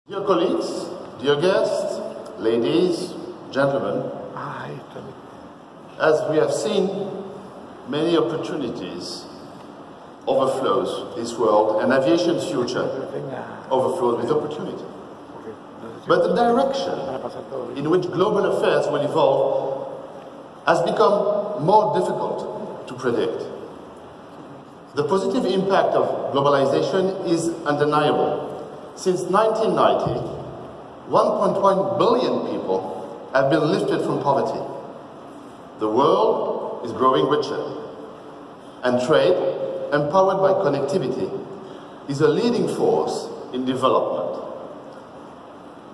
Dear colleagues, dear guests, ladies, gentlemen, as we have seen, many opportunities overflows this world, and aviation's future overflows with opportunity. But the direction in which global affairs will evolve has become more difficult to predict. The positive impact of globalization is undeniable. Since 1990, 1.1 billion people have been lifted from poverty. The world is growing richer, and trade, empowered by connectivity, is a leading force in development.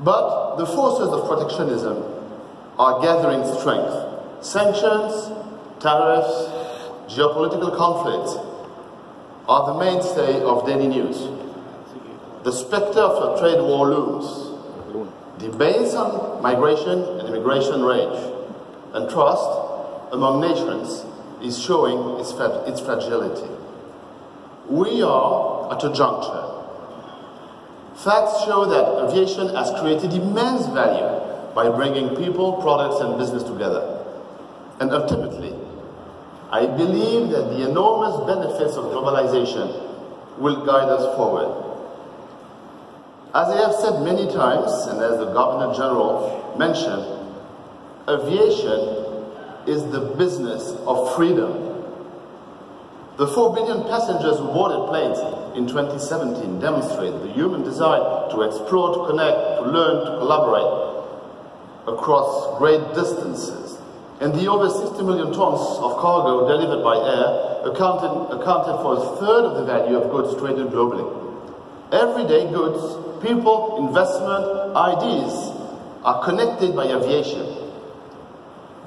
But the forces of protectionism are gathering strength. Sanctions, tariffs, geopolitical conflicts are the mainstay of daily news. The specter of a trade war looms. Debates on migration and immigration rage, and trust among nations is showing its fragility. We are at a juncture. Facts show that aviation has created immense value by bringing people, products, and business together. And ultimately, I believe that the enormous benefits of globalization will guide us forward. As I have said many times, and as the Governor General mentioned, aviation is the business of freedom. The 4 billion passengers who boarded planes in 2017 demonstrate the human desire to explore, to connect, to learn, to collaborate across great distances. And the over 60 million tons of cargo delivered by air accounted for a third of the value of goods traded globally. Everyday goods, people, investment, ideas are connected by aviation.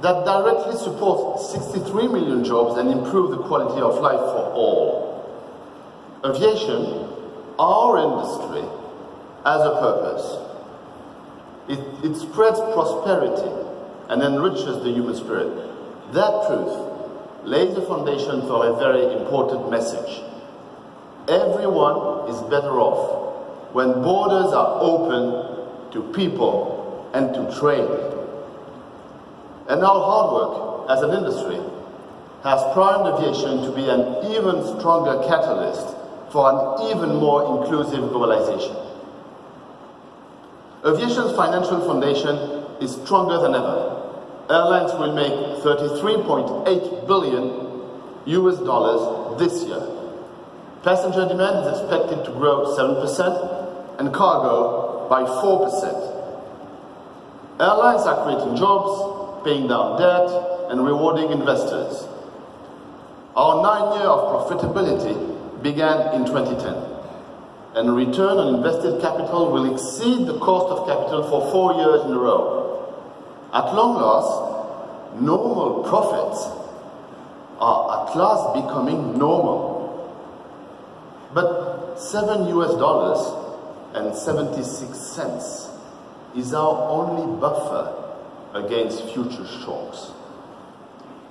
That directly supports 63 million jobs and improve the quality of life for all. Aviation, our industry, has a purpose. It spreads prosperity and enriches the human spirit. That truth lays the foundation for a very important message. Everyone is better off when borders are open to people and to trade. And our hard work as an industry has primed aviation to be an even stronger catalyst for an even more inclusive globalization. Aviation's financial foundation is stronger than ever. Airlines will make $33.8 billion this year. Passenger demand is expected to grow 7% and cargo by 4%. Airlines are creating jobs, paying down debt, and rewarding investors. Our 9 year of profitability began in 2010, and return on invested capital will exceed the cost of capital for 4 years in a row. At long last, normal profits are at last becoming normal. But $7.76 is our only buffer against future shocks.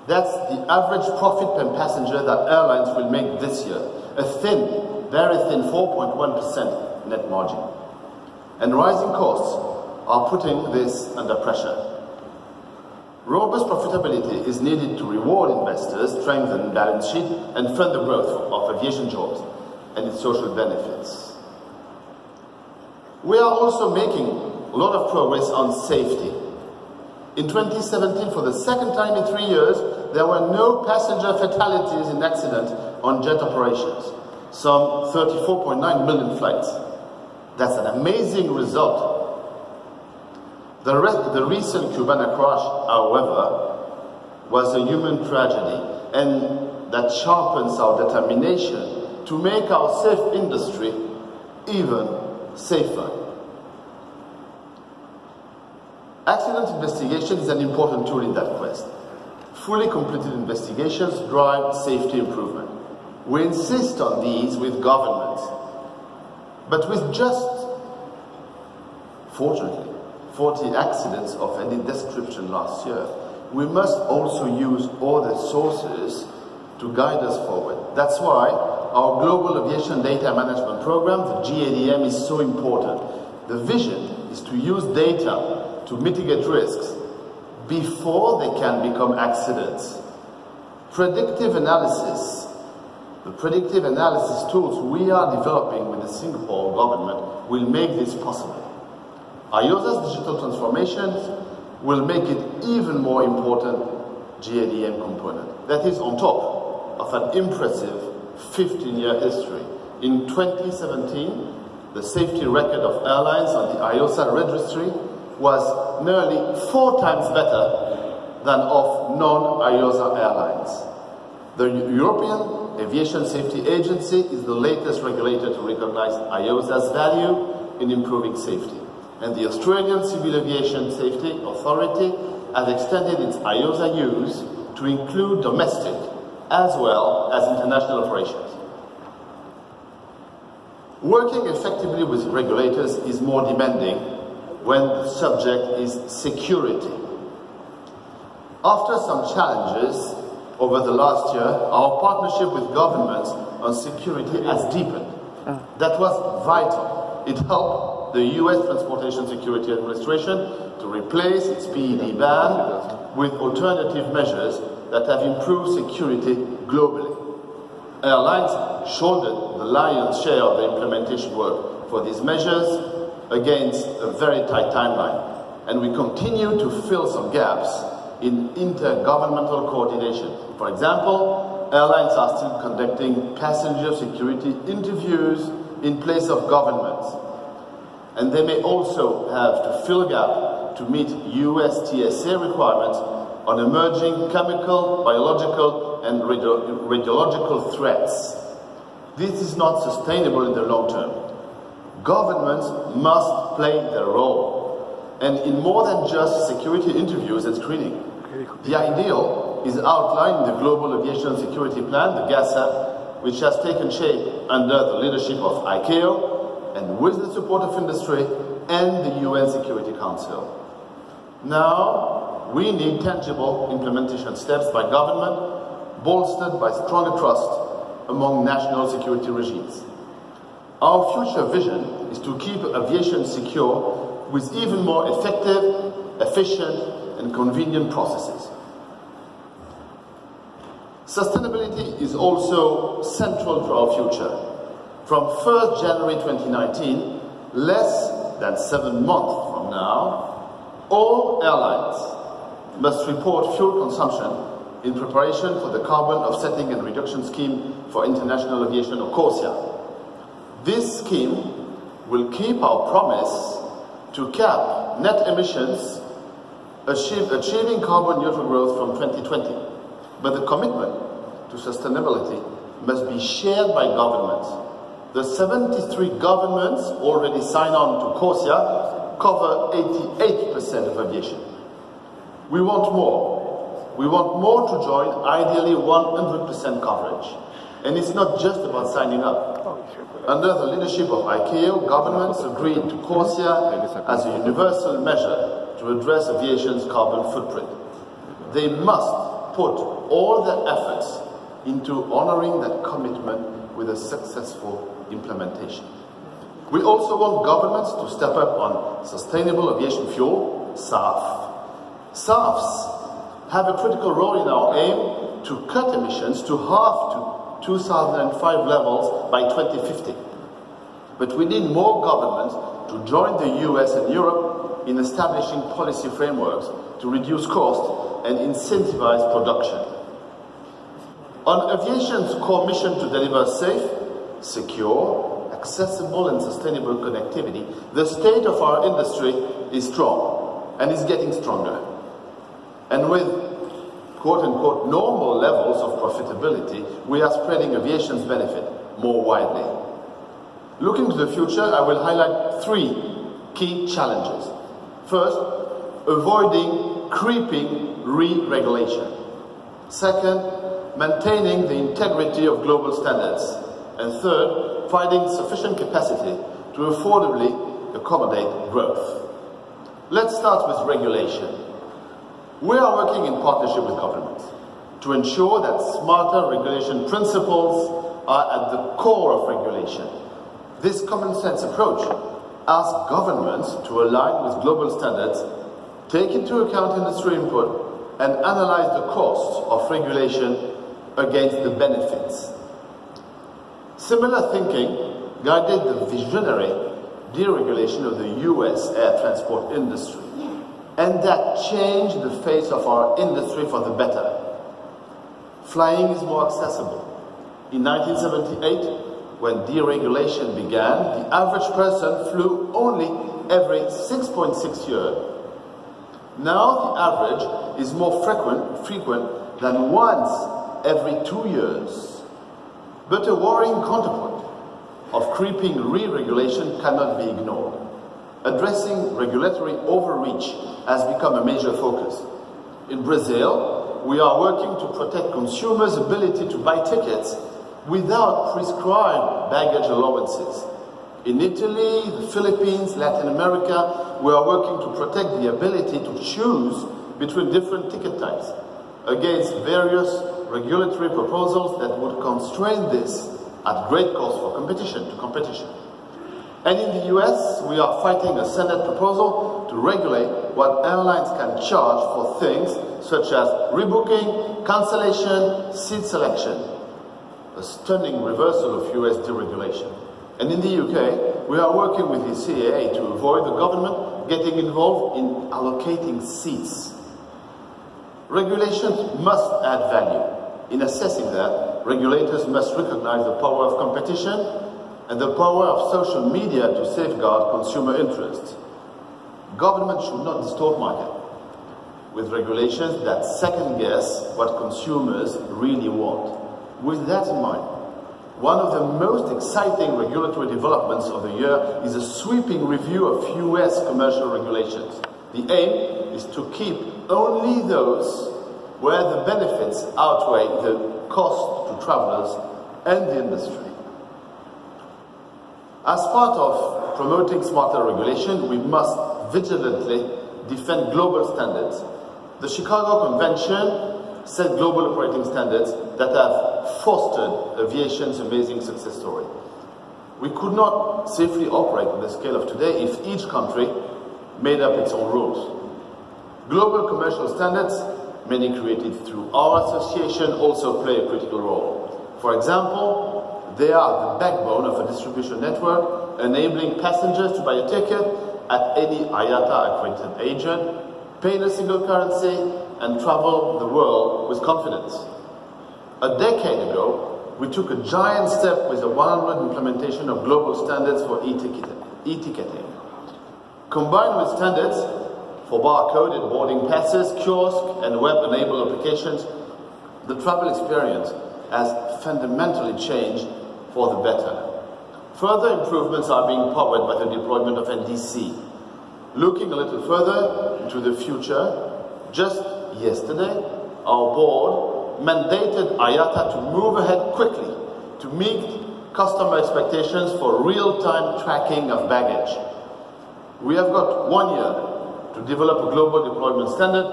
That's the average profit per passenger that airlines will make this year, a thin, very thin 4.1% net margin. And rising costs are putting this under pressure. Robust profitability is needed to reward investors, strengthen balance sheet, and fund the growth of aviation jobs and its social benefits. We are also making a lot of progress on safety. In 2017, for the second time in 3 years, there were no passenger fatalities in accidents on jet operations. Some 34.9 million flights. That's an amazing result. The recent Cubana crash, however, was a human tragedy, and that sharpens our determination to make our safe industry even safer. Accident investigation is an important tool in that quest. Fully completed investigations drive safety improvement. We insist on these with governments. But with just, fortunately, 40 accidents of any description last year, we must also use other sources to guide us forward. That's why our Global Aviation Data Management Program, the GADM, is so important. The vision is to use data to mitigate risks before they can become accidents. Predictive analysis, the predictive analysis tools we are developing with the Singapore government will make this possible. IOSA's digital transformations will make it even more important GADM component. That is on top of an impressive 15-year history. In 2017, the safety record of airlines on the IOSA registry was nearly 4 times better than of non-IOSA airlines. The European Aviation Safety Agency is the latest regulator to recognize IOSA's value in improving safety. And the Australian Civil Aviation Safety Authority has extended its IOSA use to include domestic as well as international operations. Working effectively with regulators is more demanding when the subject is security. After some challenges over the last year, our partnership with governments on security has deepened. That was vital. It helped the US Transportation Security Administration to replace its PED ban with alternative measures that have improved security globally. Airlines shouldered the lion's share of the implementation work for these measures against a very tight timeline, and we continue to fill some gaps in intergovernmental coordination. For example, airlines are still conducting passenger security interviews in place of governments, and they may also have to fill a gap to meet US TSA requirements on emerging chemical, biological, and radiological threats. This is not sustainable in the long term. Governments must play their role, and in more than just security interviews and screening. The ideal is outlined in the Global Aviation Security Plan, the GASAP, which has taken shape under the leadership of ICAO and with the support of industry and the UN Security Council. Now, we need tangible implementation steps by government, bolstered by stronger trust among national security regimes. Our future vision is to keep aviation secure with even more effective, efficient, and convenient processes. Sustainability is also central to our future. From 1st January 2019, less than 7 months from now, all airlines must report fuel consumption in preparation for the Carbon Offsetting and Reduction Scheme for International Aviation, or CORSIA. This scheme will keep our promise to cap net emissions, achieving carbon neutral growth from 2020. But the commitment to sustainability must be shared by governments. The 73 governments already signed on to CORSIA cover 88% of aviation. We want more. We want more to join, ideally 100% coverage. And it's not just about signing up. Under the leadership of ICAO, governments agreed to CORSIA as a universal measure to address aviation's carbon footprint. They must put all their efforts into honoring that commitment with a successful implementation. We also want governments to step up on sustainable aviation fuel, SAF. SAFs have a critical role in our aim to cut emissions to half to 2005 levels by 2050. But we need more governments to join the US and Europe in establishing policy frameworks to reduce costs and incentivize production. On aviation's core mission to deliver safe, secure, accessible and sustainable connectivity, the state of our industry is strong and is getting stronger. And with quote-unquote normal levels of profitability, we are spreading aviation's benefit more widely. Looking to the future, I will highlight 3 key challenges. First, avoiding creeping re-regulation. Second, maintaining the integrity of global standards. And third, finding sufficient capacity to affordably accommodate growth. Let's start with regulation. We are working in partnership with governments to ensure that smarter regulation principles are at the core of regulation. This common sense approach ask governments to align with global standards, take into account industry input, and analyze the costs of regulation against the benefits. Similar thinking guided the visionary deregulation of the US air transport industry, and that changed the face of our industry for the better. Flying is more accessible. In 1978, when deregulation began, the average person flew only every 6.6 years. Now the average is more frequent than once every 2 years. But a worrying counterpoint of creeping re-regulation cannot be ignored. Addressing regulatory overreach has become a major focus. In Brazil, we are working to protect consumers' ability to buy tickets without prescribed baggage allowances. In Italy, the Philippines, Latin America, we are working to protect the ability to choose between different ticket types against various regulatory proposals that would constrain this at great cost for competition. And in the US, we are fighting a Senate proposal to regulate what airlines can charge for things such as rebooking, cancellation, seat selection. A stunning reversal of US deregulation. And in the UK, we are working with the CAA to avoid the government getting involved in allocating seats. Regulations must add value. In assessing that, regulators must recognize the power of competition and the power of social media to safeguard consumer interests. Government should not distort market with regulations that second-guess what consumers really want. With that in mind, one of the most exciting regulatory developments of the year is a sweeping review of US commercial regulations. The aim is to keep only those where the benefits outweigh the cost to travelers and the industry. As part of promoting smarter regulation, we must vigilantly defend global standards. The Chicago Convention set global operating standards that have fostered aviation's amazing success story. We could not safely operate on the scale of today if each country made up its own rules. Global commercial standards, many created through our association, also play a critical role. For example, they are the backbone of a distribution network, enabling passengers to buy a ticket at any IATA-accredited agent, pay in a single currency, and travel the world with confidence. A decade ago, we took a giant step with the 100 implementation of global standards for e-ticketing. Combined with standards for barcoded boarding passes, kiosk, and web-enabled applications, the travel experience has fundamentally changed for the better. Further improvements are being powered by the deployment of NDC. Looking a little further into the future, just yesterday, our board mandated IATA to move ahead quickly to meet customer expectations for real-time tracking of baggage. We have got 1 year to develop a global deployment standard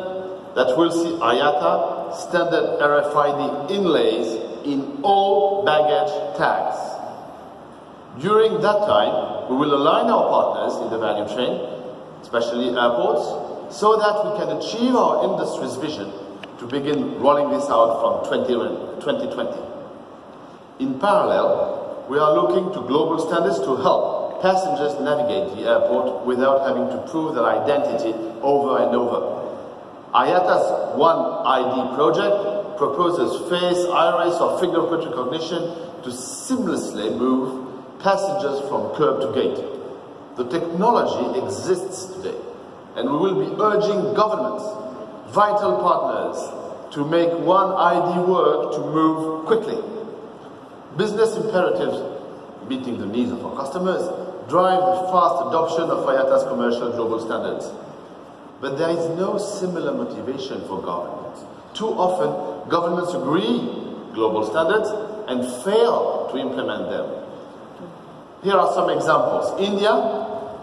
that will see IATA standard RFID inlays in all baggage tags. During that time, we will align our partners in the value chain, especially airports, so that we can achieve our industry's vision to begin rolling this out from 2020. In parallel, we are looking to global standards to help passengers navigate the airport without having to prove their identity over and over. IATA's One ID project proposes face, iris, or fingerprint recognition to seamlessly move passengers from curb to gate. The technology exists today, and we will be urging governments, vital partners, to make One ID work to move quickly. Business imperatives, meeting the needs of our customers, drive the fast adoption of IATA's commercial global standards. But there is no similar motivation for governments. Too often, governments agree global standards and fail to implement them. Here are some examples. India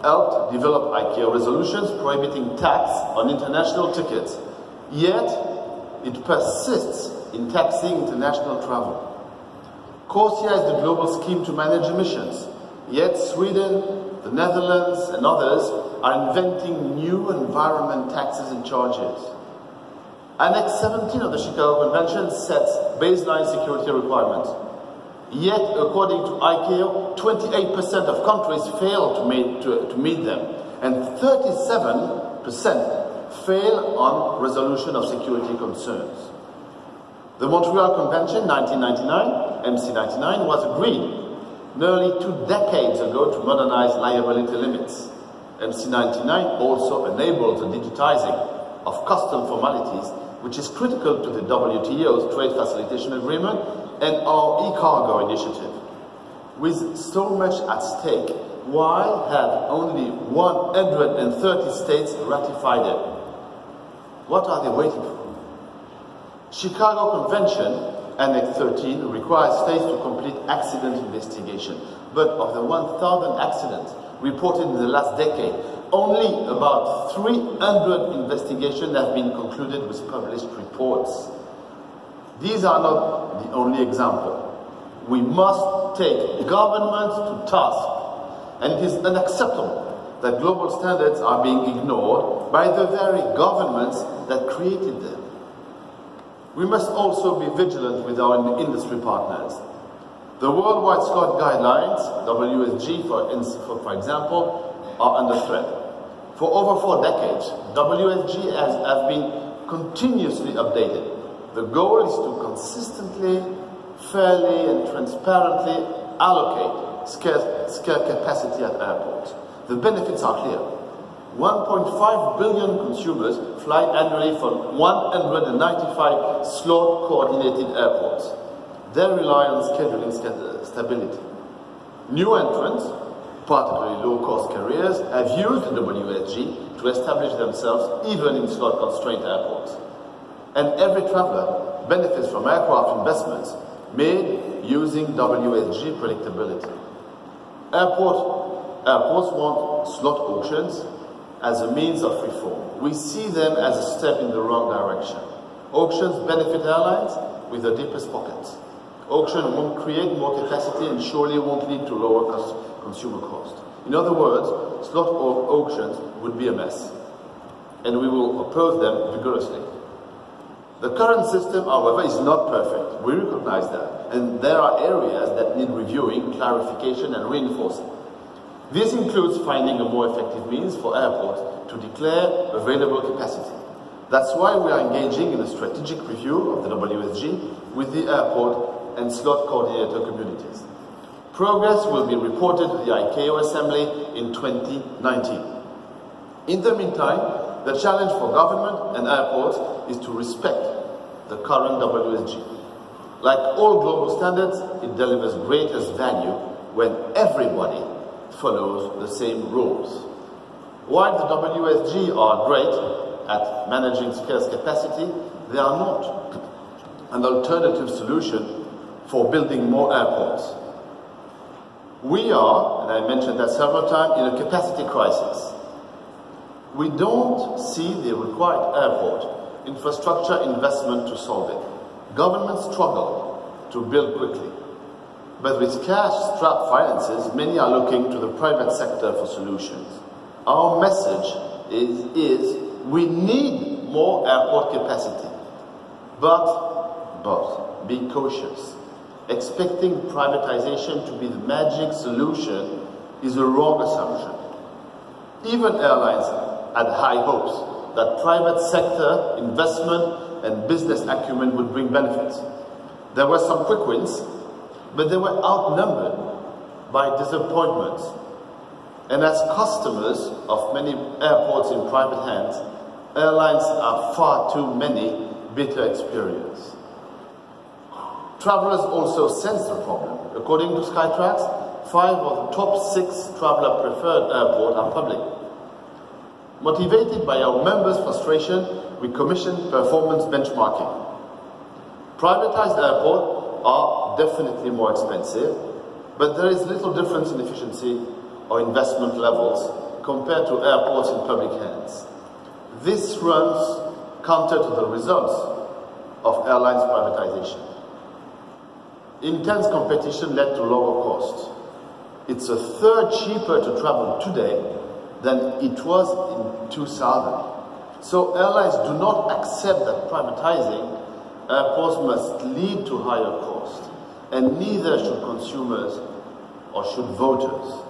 helped develop ICAO resolutions prohibiting tax on international tickets, yet it persists in taxing international travel. CORSIA is the global scheme to manage emissions, yet Sweden the Netherlands and others are inventing new environment taxes and charges. Annex 17 of the Chicago Convention sets baseline security requirements. Yet, according to ICAO, 28% of countries fail to meet them, and 37% fail on resolution of security concerns. The Montreal Convention 1999, MC99, was agreed nearly 2 decades ago to modernize liability limits. MC99 also enabled the digitizing of custom formalities, which is critical to the WTO's Trade Facilitation Agreement and our e-cargo initiative. With so much at stake, why have only 130 states ratified it? What are they waiting for? Chicago Convention, Annex 13, requires states to complete accident investigation. But of the 1,000 accidents reported in the last decade, only about 300 investigations have been concluded with published reports. These are not the only example. We must take governments to task, and it is unacceptable that global standards are being ignored by the very governments that created them. We must also be vigilant with our industry partners. The Worldwide Slot Guidelines, WSG for example, are under threat. For over 4 decades, WSG has been continuously updated. The goal is to consistently, fairly and transparently allocate scarce capacity at airports. The benefits are clear. 1.5 billion consumers fly annually from 195 slot-coordinated airports. They rely on scheduling stability. New entrants, particularly low-cost carriers, have used the WSG to establish themselves even in slot-constrained airports. And every traveler benefits from aircraft investments made using WSG predictability. Airports want slot auctions as a means of reform. We see them as a step in the wrong direction. Auctions benefit airlines with the deepest pockets. Auction won't create more capacity and surely won't lead to lower consumer cost. In other words, slot auctions would be a mess, and we will oppose them vigorously. The current system, however, is not perfect. We recognize that, and there are areas that need reviewing, clarification, and reinforcing. This includes finding a more effective means for airports to declare available capacity. That's why we are engaging in a strategic review of the WSG with the airport and slot coordinator communities. Progress will be reported to the ICAO Assembly in 2019. In the meantime, the challenge for government and airports is to respect the current WSG. Like all global standards, it delivers greatest value when everybody follows the same rules. While the WSG are great at managing scarce capacity, they are not an alternative solution for building more airports. We are, and I mentioned that several times, in a capacity crisis. We don't see the required airport infrastructure investment to solve it. Governments struggle to build quickly. But with cash-strapped finances, many are looking to the private sector for solutions. Our message is we need more airport capacity. But be cautious. Expecting privatization to be the magic solution is a wrong assumption. Even airlines had high hopes that private sector investment and business acumen would bring benefits. There were some quick wins, but they were outnumbered by disappointments. And as customers of many airports in private hands, airlines have far too many bitter experiences. Travelers also sense the problem. According to Skytrax, 5 of the top 6 traveler-preferred airports are public. Motivated by our members' frustration, we commissioned performance benchmarking. Privatized airports are definitely more expensive, but there is little difference in efficiency or investment levels compared to airports in public hands. This runs counter to the results of airlines privatization. Intense competition led to lower costs. It's a third cheaper to travel today than it was in 2000. So airlines do not accept that privatizing airports must lead to higher costs, and neither should consumers or should voters.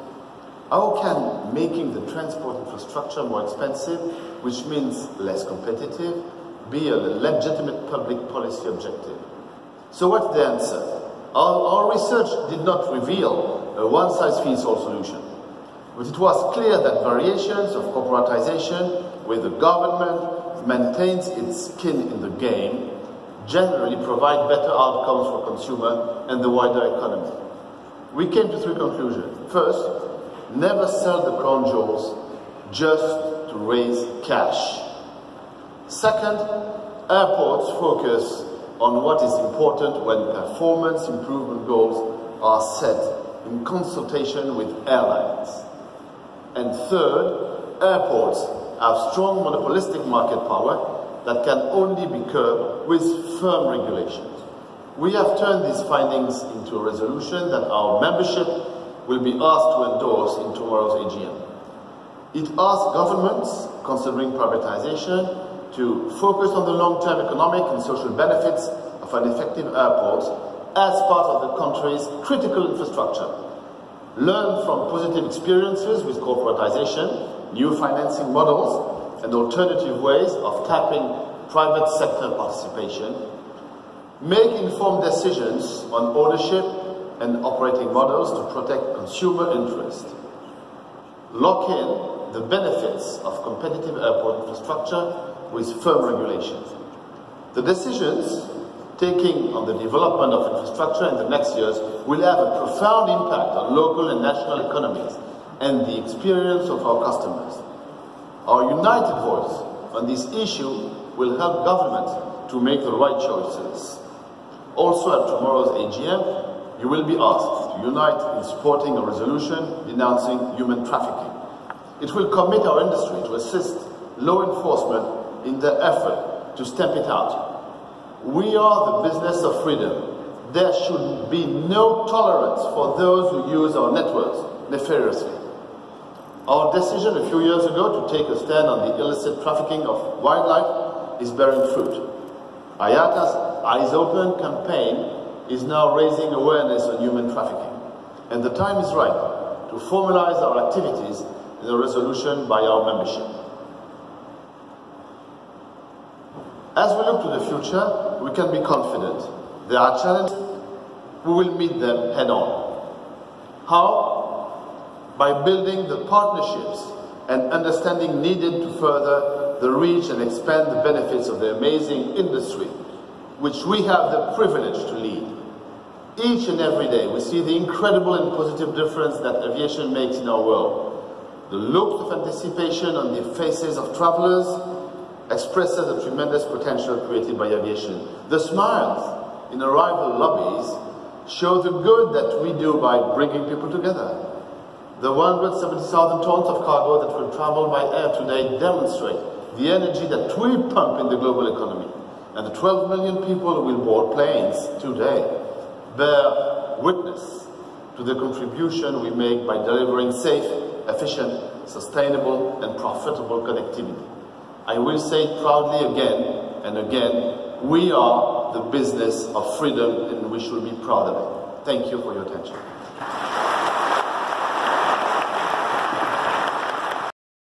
How can making the transport infrastructure more expensive, which means less competitive, be a legitimate public policy objective? So what's the answer? Our research did not reveal a one-size-fits-all solution, but it was clear that variations of corporatization, where the government maintains its skin in the game, generally provide better outcomes for consumers and the wider economy. We came to three conclusions. First, never sell the crown jewels just to raise cash. Second, airports focus on what is important when performance improvement goals are set in consultation with airlines. And third, airports have strong monopolistic market power that can only be curbed with firm regulations. We have turned these findings into a resolution that our membership will be asked to endorse in tomorrow's AGM. It asks governments considering privatization to focus on the long-term economic and social benefits of an effective airport as part of the country's critical infrastructure. Learn from positive experiences with corporatization, new financing models, and alternative ways of tapping private sector participation. Make informed decisions on ownership and operating models to protect consumer interest. Lock in the benefits of competitive airport infrastructure with firm regulations. The decisions taking on the development of infrastructure in the next years will have a profound impact on local and national economies and the experience of our customers. Our united voice on this issue will help government to make the right choices. Also at tomorrow's AGM, you will be asked to unite in supporting a resolution denouncing human trafficking. It will commit our industry to assist law enforcement in their effort to stamp it out. We are the business of freedom. There should be no tolerance for those who use our networks nefariously. Our decision a few years ago to take a stand on the illicit trafficking of wildlife is bearing fruit. IATA's Eyes Open campaign is now raising awareness on human trafficking, and the time is right to formalize our activities in a resolution by our membership. As we look to the future, we can be confident. There are challenges, we will meet them head-on. How? By building the partnerships and understanding needed to further the reach and expand the benefits of the amazing industry, which we have the privilege to lead. Each and every day, we see the incredible and positive difference that aviation makes in our world. The look of anticipation on the faces of travelers expresses the tremendous potential created by aviation. The smiles in arrival lobbies show the good that we do by bringing people together. The 170,000 tons of cargo that will travel by air today demonstrate the energy that we pump in the global economy. And the 12 million people who will board planes today bear witness to the contribution we make by delivering safe, efficient, sustainable, and profitable connectivity. I will say it proudly again and again, we are the business of freedom and we should be proud of it. Thank you for your attention.